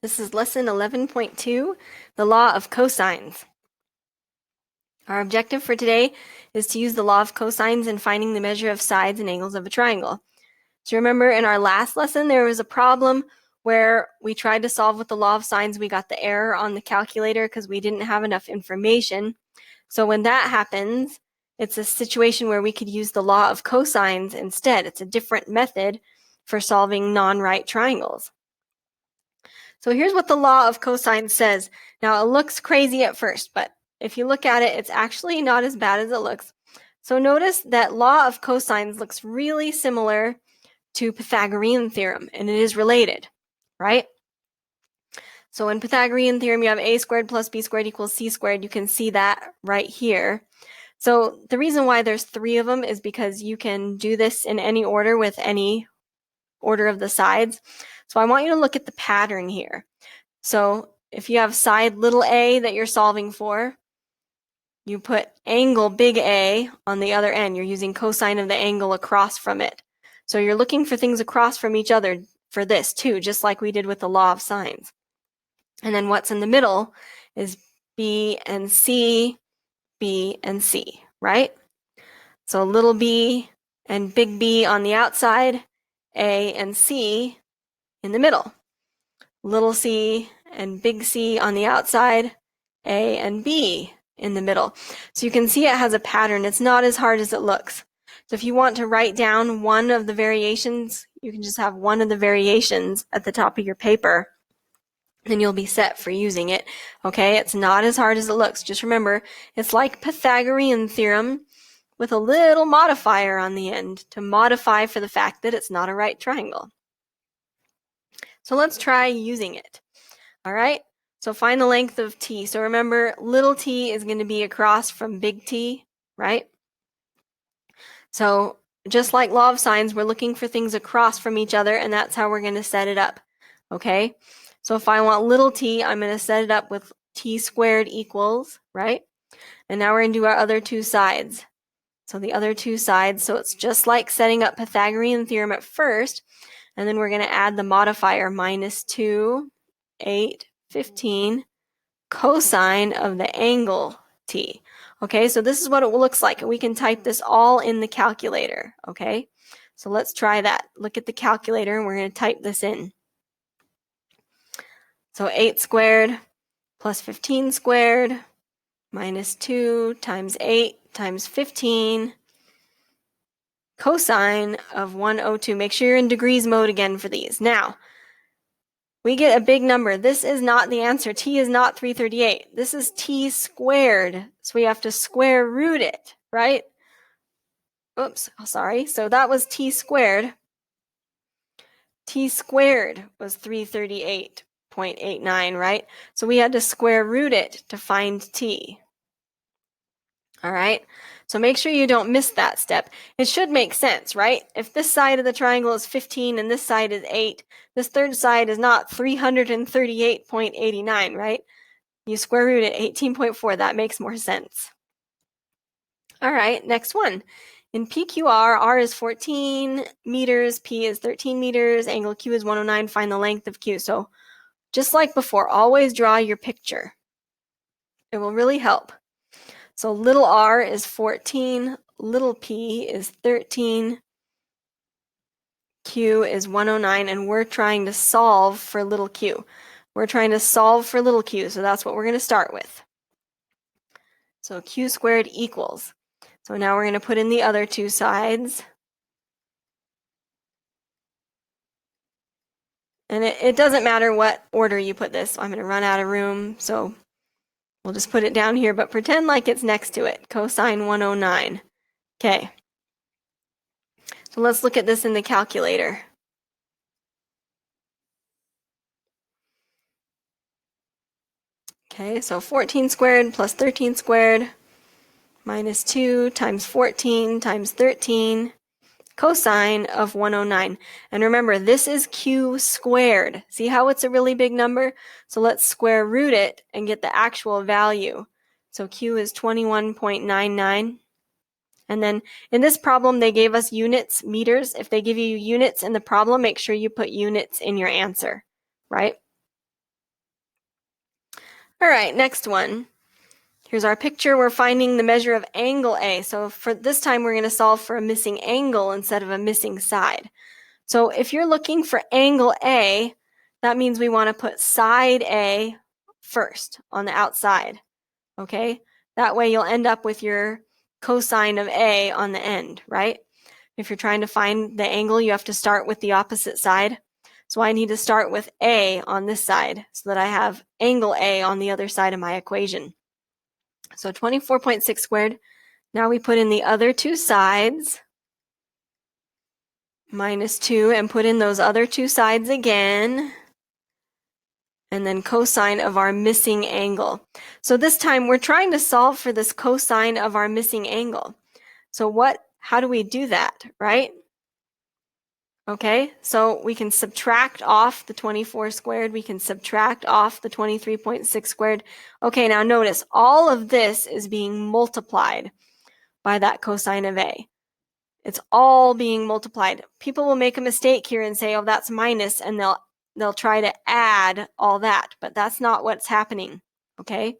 This is lesson 11.2, the law of cosines. Our objective for today is to use the law of cosines in finding the measure of sides and angles of a triangle. So remember in our last lesson, there was a problem where we tried to solve with the law of sines. We got the error on the calculator because we didn't have enough information. So when that happens, it's a situation where we could use the law of cosines instead. It's a different method for solving non-right triangles. So here's what the law of cosines says. Now it looks crazy at first, but if you look at it, it's actually not as bad as it looks. So notice that law of cosines looks really similar to Pythagorean theorem, and it is related, right? So in Pythagorean theorem, you have a squared plus b squared equals c squared. You can see that right here. So the reason why there's 3 of them is because you can do this in any order with any order of the sides. So I want you to look at the pattern here. So if you have side little a that you're solving for, you put angle big A on the other end. You're using cosine of the angle across from it. So you're looking for things across from each other for this too, just like we did with the law of sines. And then what's in the middle is B and C, B and C, right? So little b and big B on the outside, A and C in the middle. Little c and big C on the outside, A and B in the middle. So you can see it has a pattern. It's not as hard as it looks. So if you want to write down one of the variations, you can just have one of the variations at the top of your paper, and you'll be set for using it. Okay, it's not as hard as it looks. Just remember, it's like Pythagorean theorem with a little modifier on the end to modify for the fact that it's not a right triangle. So let's try using it. All right, so find the length of t. So remember, little t is going to be across from big T, right? So just like law of sines, we're looking for things across from each other, and that's how we're going to set it up, okay? So if I want little t, I'm going to set it up with t squared equals, right? And now we're going to do our other 2 sides. So the other 2 sides, so it's just like setting up Pythagorean theorem at first, and then we're going to add the modifier minus 2, 8, 15, cosine of the angle t. Okay, so this is what it looks like. We can type this all in the calculator, okay? So let's try that. Look at the calculator, and we're going to type this in. So 8 squared plus 15 squared minus 2 times 8 times 15 cosine of 102. Make sure you're in degrees mode again for these. Now, we get a big number. This is not the answer. T is not 338. This is t squared. So we have to square root it, right? Oops, sorry. So that was t squared. T squared was 338.89, right? So we had to square root it to find t. All right, so make sure you don't miss that step. It should make sense, right? If this side of the triangle is 15 and this side is 8, this third side is not 338.89, right? You square root it, 18.4, that makes more sense. All right, next one. In PQR, R is 14 meters, P is 13 meters, angle Q is 109, find the length of Q. So just like before, always draw your picture. It will really help. So little r is 14, little p is 13, q is 109, and we're trying to solve for little q. We're trying to solve for little q, so that's what we're going to start with. So q squared equals. So now we're going to put in the other 2 sides. And it doesn't matter what order you put this. I'm going to run out of room, so we'll just put it down here, but pretend like it's next to it. Cosine 109. Okay. So let's look at this in the calculator. Okay, so 14 squared plus 13 squared minus 2 times 14 times 13 cosine of 109. And remember, this is q squared. See how it's a really big number? So let's square root it and get the actual value. So q is 21.99. And then in this problem, they gave us units, meters. If they give you units in the problem, make sure you put units in your answer, right? All right, next one. Here's our picture. We're finding the measure of angle A. So for this time, we're going to solve for a missing angle instead of a missing side. So if you're looking for angle A, that means we want to put side A first on the outside, okay? That way you'll end up with your cosine of A on the end, right? If you're trying to find the angle, you have to start with the opposite side. So I need to start with A on this side so that I have angle A on the other side of my equation. So 24.6 squared. Now we put in the other two sides, minus 2, and put in those other two sides again, and then cosine of our missing angle. So this time we're trying to solve for this cosine of our missing angle. So how do we do that, right? Okay, so we can subtract off the 24 squared. We can subtract off the 23.6 squared. Okay, now notice all of this is being multiplied by that cosine of A. It's all being multiplied. People will make a mistake here and say, oh, that's minus, and they'll try to add all that, but that's not what's happening, okay?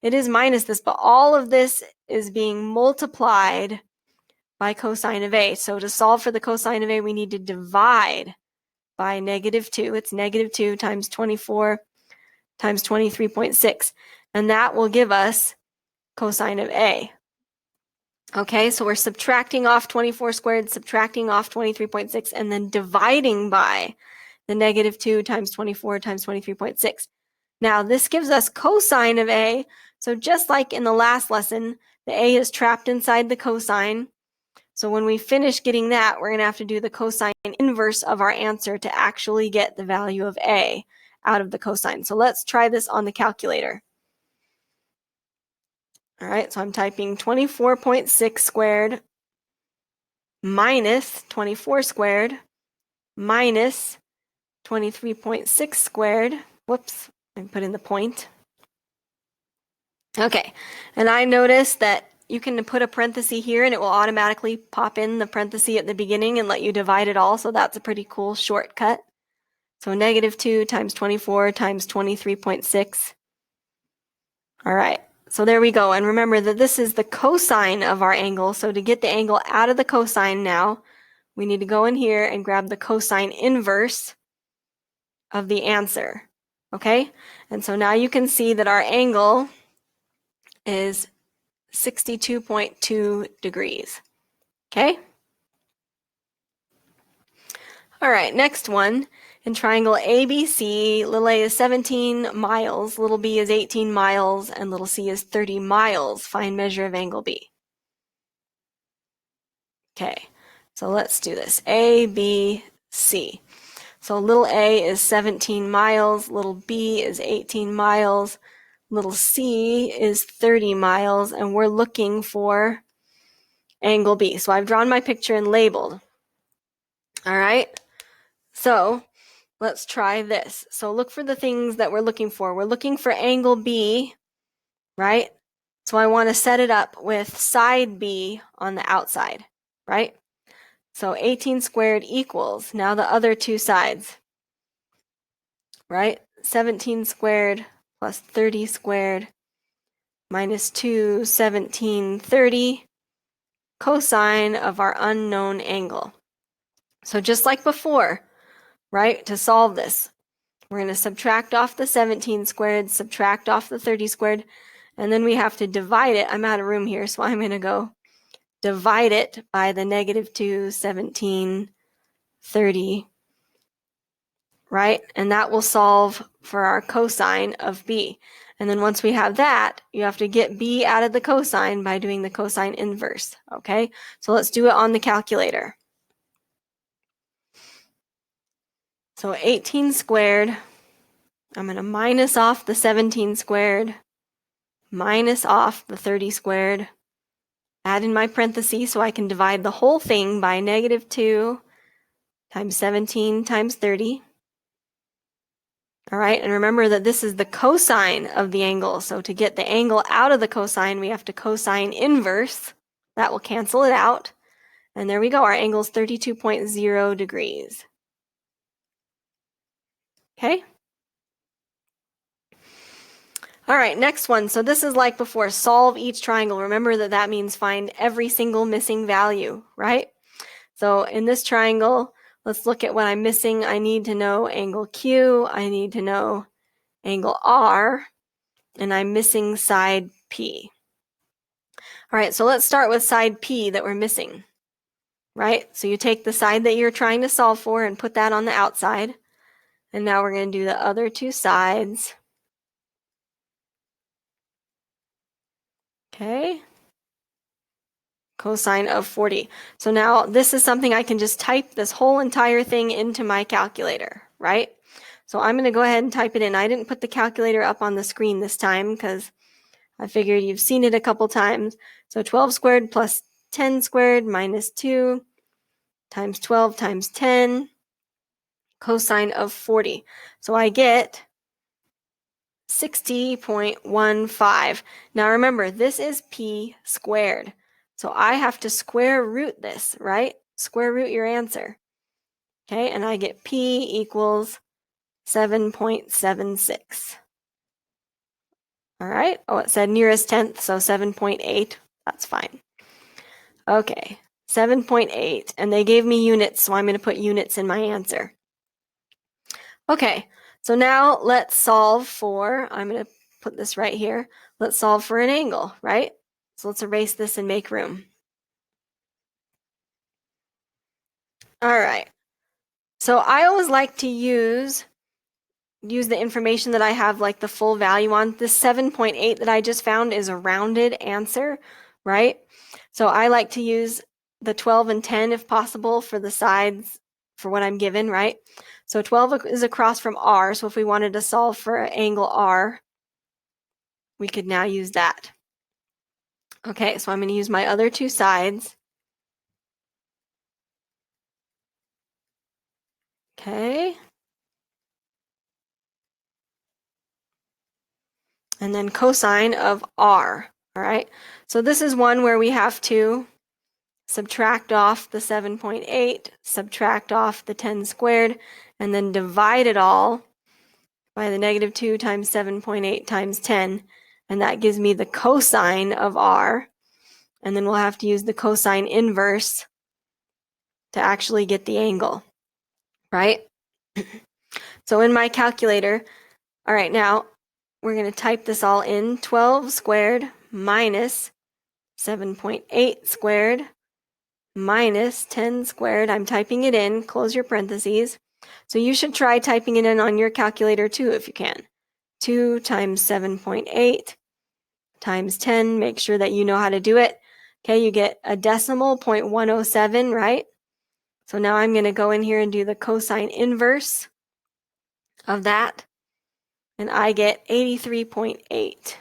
It is minus this, but all of this is being multiplied by cosine of A. So to solve for the cosine of A, we need to divide by negative 2. It's negative 2 times 24 times 23.6, and that will give us cosine of A. Okay, so we're subtracting off 24 squared, subtracting off 23.6, and then dividing by the negative 2 times 24 times 23.6. Now, this gives us cosine of A. So just like in the last lesson, the A is trapped inside the cosine. So when we finish getting that, we're going to have to do the cosine inverse of our answer to actually get the value of A out of the cosine. So let's try this on the calculator. All right, so I'm typing 24.6 squared minus 24 squared minus 23.6 squared. Whoops, I put in the point. Okay, and I noticed that you can put a parenthesis here and it will automatically pop in the parenthesis at the beginning and let you divide it all, so that's a pretty cool shortcut. So negative 2 times 24 times 23.6. All right, so there we go. And remember that this is the cosine of our angle, so to get the angle out of the cosine now, we need to go in here and grab the cosine inverse of the answer, okay? And so now you can see that our angle is 62.2 degrees, okay? All right, next one. In triangle ABC, little a is 17 miles, little b is 18 miles, and little c is 30 miles. Find measure of angle B. Okay, so let's do this. A, B, C. So little a is 17 miles, little b is 18 miles, little c is 30 miles, and we're looking for angle B. So I've drawn my picture and labeled. All right, so let's try this. So look for the things that we're looking for. We're looking for angle B, right? So I want to set it up with side B on the outside, right? So 18 squared equals, now the other two sides, right? 17 squared plus 30 squared minus 2, 17, 30, cosine of our unknown angle. So just like before, right, to solve this, we're going to subtract off the 17 squared, subtract off the 30 squared, and then we have to divide it. I'm out of room here, so I'm going to go divide it by the negative 2, 17, 30, right? And that will solve for our cosine of B. And then once we have that, you have to get B out of the cosine by doing the cosine inverse, okay? So let's do it on the calculator. So 18 squared, I'm going to minus off the 17 squared, minus off the 30 squared, add in my parentheses so I can divide the whole thing by negative 2 times 17 times 30. All right, and remember that this is the cosine of the angle. So to get the angle out of the cosine, we have to cosine inverse. That will cancel it out. And there we go, our angle is 32.0 degrees. Okay? All right, next one. So this is like before, solve each triangle. Remember that that means find every single missing value, right? So in this triangle, let's look at what I'm missing. I need to know angle Q. I need to know angle R. And I'm missing side P. All right, so let's start with side P that we're missing, right? So you take the side that you're trying to solve for and put that on the outside. And now we're going to do the other two sides. Okay. Cosine of 40. So now this is something I can just type this whole entire thing into my calculator, right? So I'm going to go ahead and type it in. I didn't put the calculator up on the screen this time because I figured you've seen it a couple times. So 12 squared plus 10 squared minus 2 times 12 times 10 cosine of 40. So I get 60.15. Now remember, this is p squared. So I have to square root this, right? Square root your answer. Okay, and I get p equals 7.76. All right. Oh, it said nearest tenth, so 7.8. That's fine. Okay, 7.8. And they gave me units, so I'm going to put units in my answer. Okay, so now let's solve for, I'm going to put this right here. Let's solve for an angle, right? So let's erase this and make room. All right. So I always like to use the information that I have like the full value on. This 7.8 that I just found is a rounded answer, right? So I like to use the 12 and 10 if possible for the sides for what I'm given, right? So 12 is across from R. So if we wanted to solve for angle R, we could now use that. Okay, so I'm going to use my other two sides. Okay. And then cosine of R. All right. So this is one where we have to subtract off the 7.8, subtract off the 10 squared, and then divide it all by the negative 2 times 7.8 times 10. And that gives me the cosine of R. And then we'll have to use the cosine inverse to actually get the angle, right? So in my calculator, all right, now we're going to type this all in. 12 squared minus 7.8 squared minus 10 squared. I'm typing it in. Close your parentheses. So you should try typing it in on your calculator too if you can. 2 times 7.8 times 10. Make sure that you know how to do it. Okay, you get a decimal, 0.107, right? So now I'm going to go in here and do the cosine inverse of that. And I get 83.8.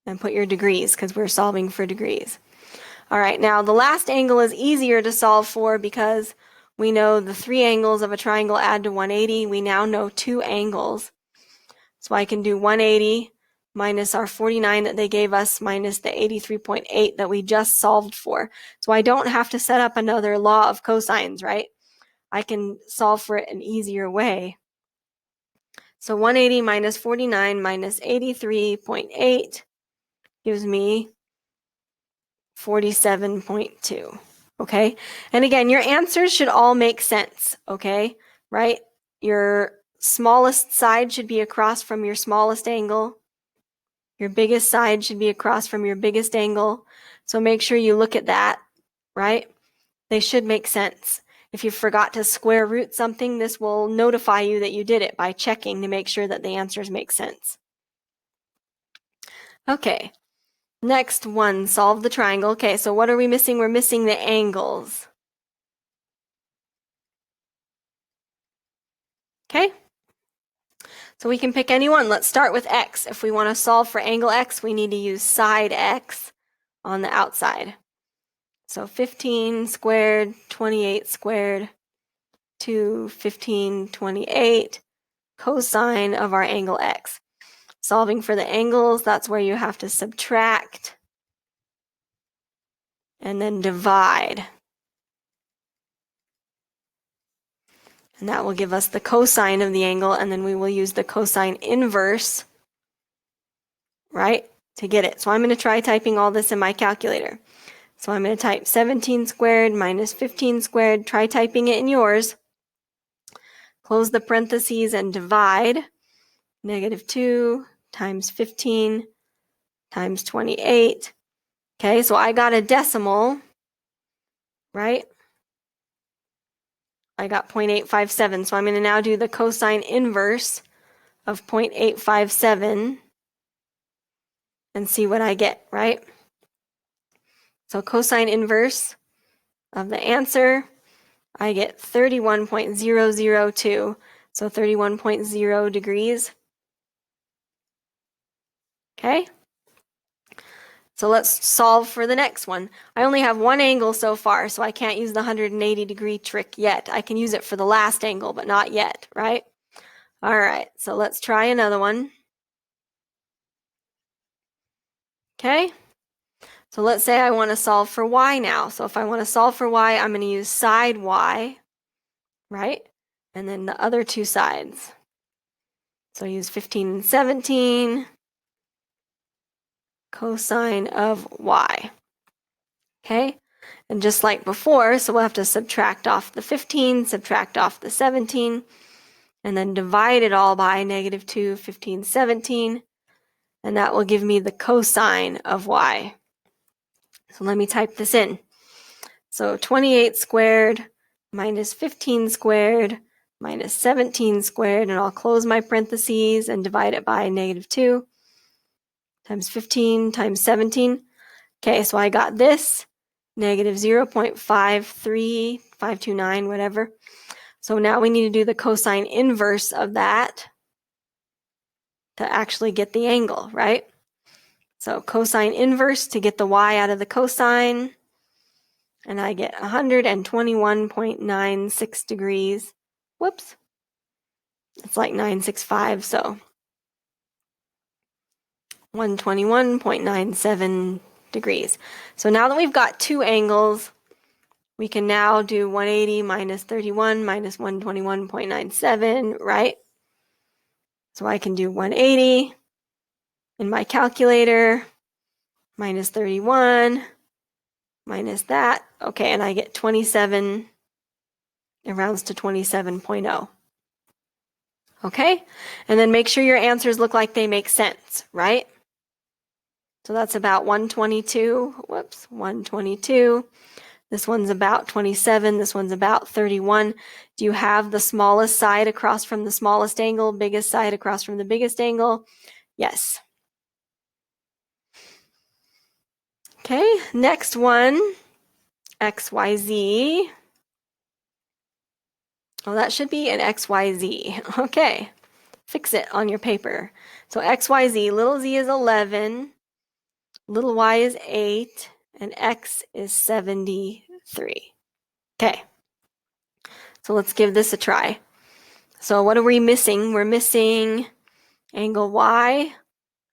And put your degrees because we're solving for degrees. All right, now the last angle is easier to solve for because we know the three angles of a triangle add to 180. We now know two angles. So I can do 180 minus our 49 that they gave us minus the 83.8 that we just solved for. So I don't have to set up another law of cosines, right? I can solve for it an easier way. So 180 minus 49 minus 83.8 gives me 47.2. Okay. And again, your answers should all make sense. Okay. Right. Your smallest side should be across from your smallest angle. Your biggest side should be across from your biggest angle. So make sure you look at that. Right. They should make sense. If you forgot to square root something, this will notify you that you did it by checking to make sure that the answers make sense. Okay. Next one, solve the triangle. Okay, so what are we missing? We're missing the angles. Okay, so we can pick any one. Let's start with x. If we want to solve for angle x, we need to use side x on the outside. So 15 squared, 28 squared, 2, 15, 28, cosine of our angle x. Solving for the angles, that's where you have to subtract and then divide. And that will give us the cosine of the angle, and then we will use the cosine inverse, right, to get it. So I'm going to try typing all this in my calculator. So I'm going to type 17 squared minus 15 squared. Try typing it in yours. Close the parentheses and divide. -2 times 15 times 28. Okay, so I got a decimal, right? I got 0.857. So I'm going to now do the cosine inverse of 0.857 and see what I get, right? So cosine inverse of the answer, I get 31.002, so 31.0 degrees. Okay? So let's solve for the next one. I only have one angle so far, so I can't use the 180 degree trick yet. I can use it for the last angle, but not yet, right? All right, so let's try another one. Okay? So let's say I want to solve for y now. So if I want to solve for y, I'm going to use side y, right? And then the other two sides. So use 15 and 17, cosine of y. Okay? And just like before, so we'll have to subtract off the 15, subtract off the 17, and then divide it all by -2, 15, 17, and that will give me the cosine of y. So let me type this in. So 28 squared minus 15 squared minus 17 squared, and I'll close my parentheses and divide it by -2 times 15 times 17. Okay, so I got this, -0.53529, whatever. So now we need to do the cosine inverse of that to actually get the angle, right? So cosine inverse to get the y out of the cosine, and I get 121.96 degrees. Whoops. It's like 965, so 121.97 degrees. So now that we've got two angles, we can now do 180 minus 31 minus 121.97, right? So I can do 180 in my calculator, minus 31, minus that. Okay, and I get 27, it rounds to 27.0. Okay, and then make sure your answers look like they make sense, right? So that's about 122, whoops, 122. This one's about 27, this one's about 31. Do you have the smallest side across from the smallest angle, biggest side across from the biggest angle? Yes. Okay, next one, XYZ. Oh, that should be an XYZ. Okay, fix it on your paper. So XYZ, little z is 11, little y is 8, and x is 73. Okay, so let's give this a try. So what are we missing? We're missing angle y,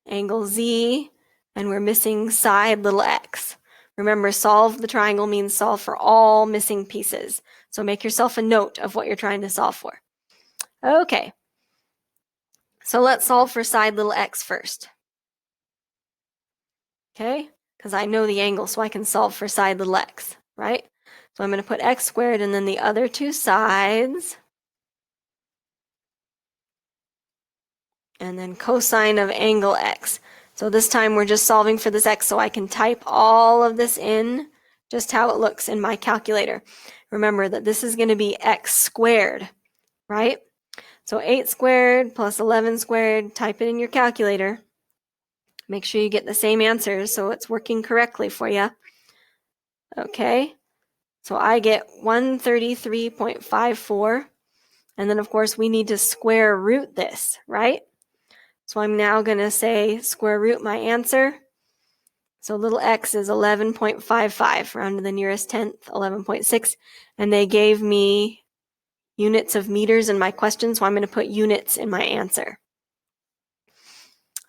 angle z, and we're missing side little x. Remember, solve the triangle means solve for all missing pieces. So make yourself a note of what you're trying to solve for. Okay, so let's solve for side little x first. Okay, because I know the angle, so I can solve for side little x, right? So I'm going to put x squared and then the other two sides. And then cosine of angle x. So this time we're just solving for this x, so I can type all of this in, just how it looks in my calculator. Remember that this is going to be x squared, right? So 8 squared plus 11 squared, type it in your calculator. Make sure you get the same answers so it's working correctly for you. Okay, so I get 133.54. And then, of course, we need to square root this, right? So I'm now going to say square root my answer. So little x is 11.55, round to the nearest tenth, 11.6. And they gave me units of meters in my question, so I'm going to put units in my answer.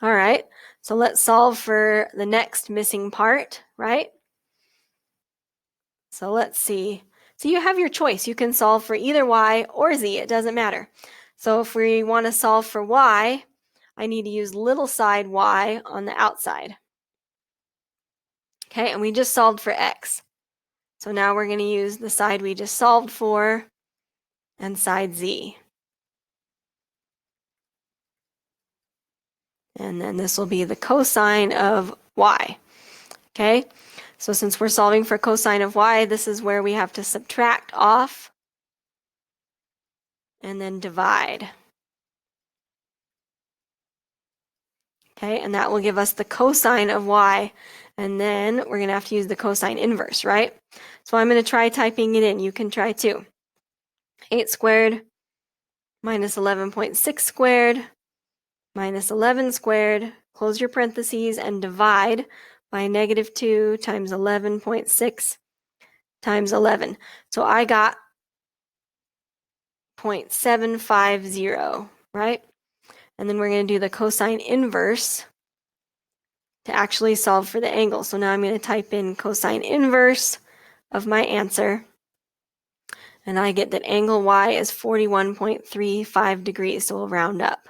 All right, so let's solve for the next missing part, right? So let's see. So you have your choice. You can solve for either y or z. It doesn't matter. So if we want to solve for y, I need to use little side y on the outside. Okay, and we just solved for x. So now we're going to use the side we just solved for and side z. And then this will be the cosine of y. Okay, so since we're solving for cosine of y, this is where we have to subtract off and then divide. Okay, and that will give us the cosine of y. And then we're going to have to use the cosine inverse, right? So I'm going to try typing it in. You can try too. 8 squared minus 11.6 squared minus 11 squared, close your parentheses, and divide by negative 2 times 11.6 times 11. So I got 0.750, right? And then we're going to do the cosine inverse to actually solve for the angle. So now I'm going to type in cosine inverse of my answer, and I get that angle y is 41.35 degrees, so we'll round up.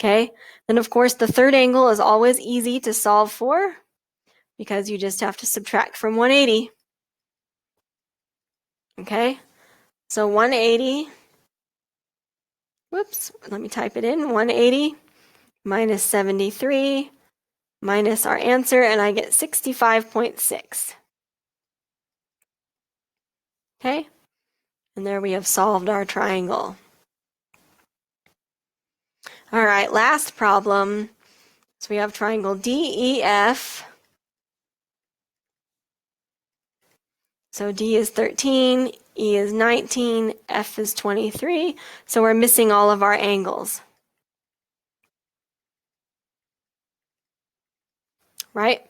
Okay, then of course the third angle is always easy to solve for because you just have to subtract from 180. Okay, so 180, whoops, let me type it in, 180 minus 73 minus our answer, and I get 65.6. Okay, and there we have solved our triangle. All right, last problem. So we have triangle DEF. So D is 13, E is 19, F is 23. So we're missing all of our angles. Right?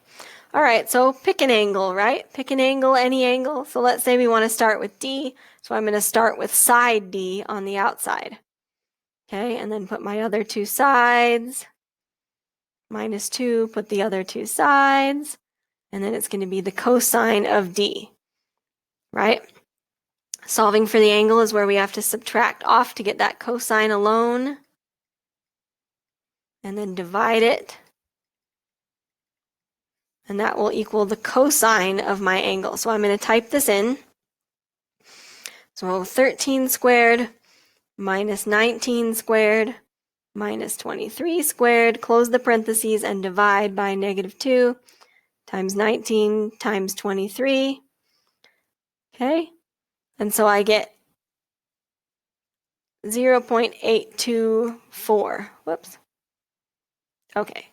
All right, so pick an angle, right? Pick an angle, any angle. So let's say we want to start with D. So I'm going to start with side D on the outside. Okay, and then put my other two sides. Minus 2, put the other two sides. And then it's going to be the cosine of D. Right? Solving for the angle is where we have to subtract off to get that cosine alone. And then divide it. And that will equal the cosine of my angle. So I'm going to type this in. So 13 squared minus 19 squared minus 23 squared, close the parentheses and divide by negative 2 times 19 times 23. Okay, and so I get 0.824. Whoops. Okay,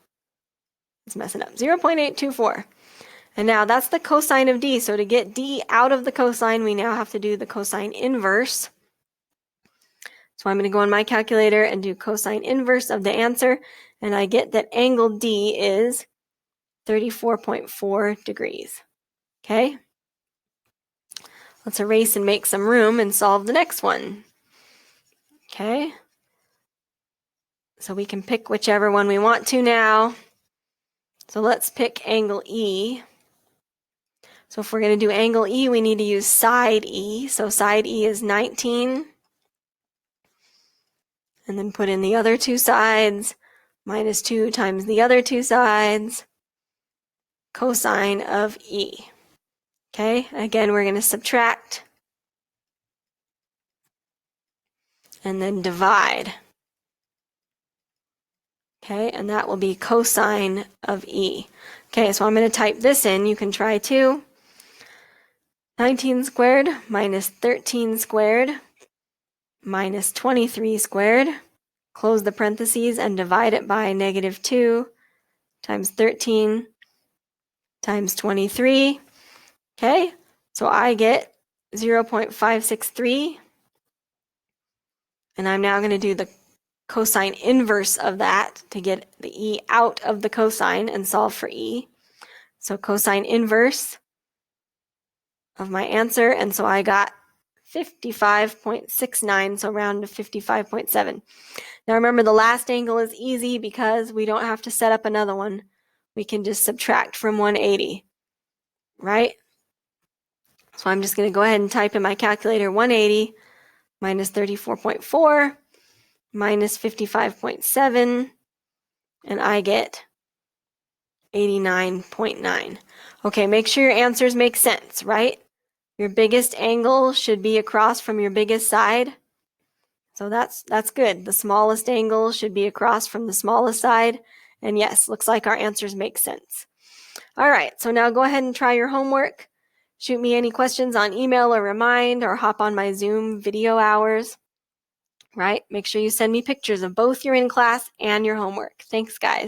it's messing up. 0.824. And now that's the cosine of D. So to get D out of the cosine, we now have to do the cosine inverse. So I'm going to go on my calculator and do cosine inverse of the answer, and I get that angle D is 34.4 degrees. Okay? Let's erase and make some room and solve the next one. Okay? So we can pick whichever one we want to now. So let's pick angle E. So if we're going to do angle E, we need to use side E. So side E is 19. And then put in the other two sides, minus 2 times the other two sides, cosine of E. Okay, again, we're going to subtract and then divide. Okay, and that will be cosine of E. Okay, so I'm going to type this in. You can try too. 19 squared minus 13 squared minus 23 squared. Close the parentheses and divide it by negative 2 times 13 times 23. Okay, so I get 0.563. And I'm now going to do the cosine inverse of that to get the E out of the cosine and solve for E. So cosine inverse of my answer, and so I got 55.69, so round to 55.7. Now remember, the last angle is easy because we don't have to set up another one. We can just subtract from 180, right? So I'm just going to go ahead and type in my calculator 180 minus 34.4 minus 55.7, and I get 89.9. Okay, make sure your answers make sense, right? Your biggest angle should be across from your biggest side. So that's good. The smallest angle should be across from the smallest side. And yes, looks like our answers make sense. All right, so now go ahead and try your homework. Shoot me any questions on email or Remind, or hop on my Zoom video hours, right? Make sure you send me pictures of both your in-class and your homework. Thanks, guys.